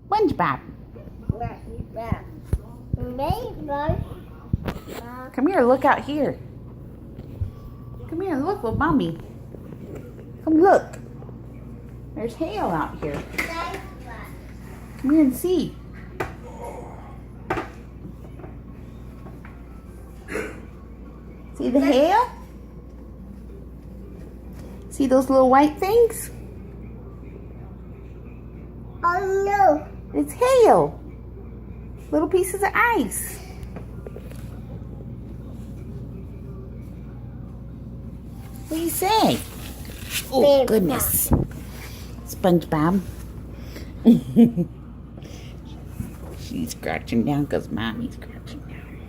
SpongeBob. Come here, look out here. Come here, look with mommy. Come look. There's hail out here. Come here and see. See the hail? See those little white things? Oh no. It's hail. Little pieces of ice. What do you say? Oh, goodness. SpongeBob. She's scratching down because mommy's scratching down.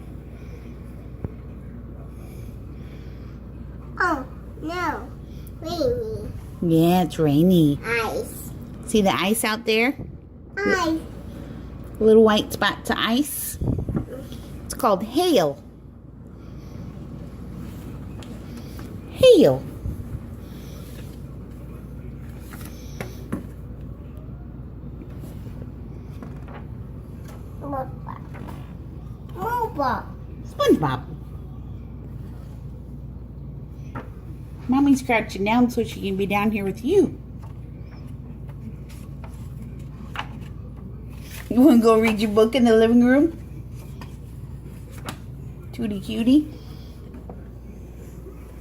Oh no. Rainy. Yeah, it's rainy. Ice. See the ice out there? Ice. Little white spots of ice. It's called hail. Hail. SpongeBob. Mommy's scratching down so she can be down here with you. You want to go read your book in the living room? Tootie cutie.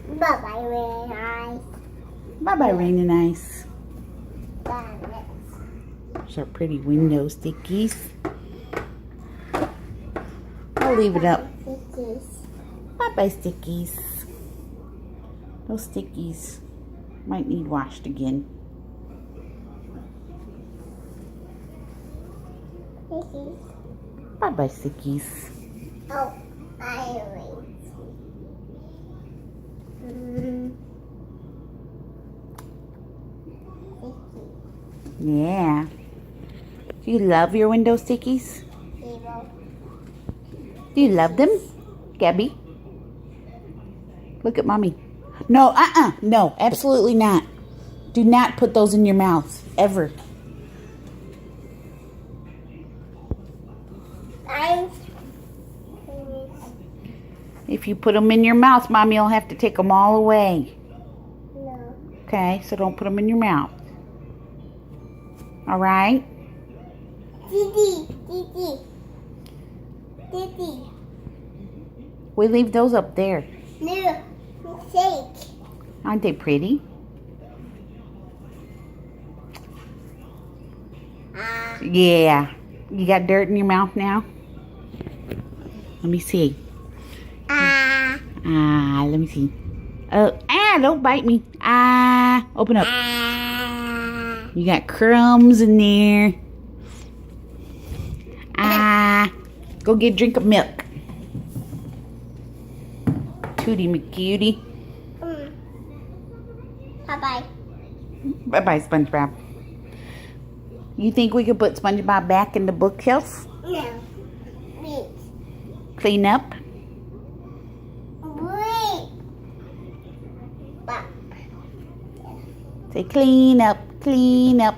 Bye-bye, Rainy Eyes. Bye-bye, Rain and Ice. Bye. There's our pretty window stickies. I'll leave it up. Bye-bye, stickies. Those stickies might need washed again. Bye-bye, stickies. Oh, I Yeah. Do you love your window stickies? Do you love them, Gabby? Look at mommy. No, no, absolutely not. Do not put those in your mouth, ever. If you put them in your mouth, mommy will have to take them all away. No. Okay, so don't put them in your mouth. All right? Didi. We leave those up there. No. Shake. Aren't they pretty? Yeah. You got dirt in your mouth now? Let me see. Let me see. Don't bite me. Open up. You got crumbs in there. Go get a drink of milk. Tootie McCutie. Bye-bye. Bye-bye, SpongeBob. You think we could put SpongeBob back in the bookshelf? No. Wait. Clean up? Wait. Bye. Say clean up, clean up.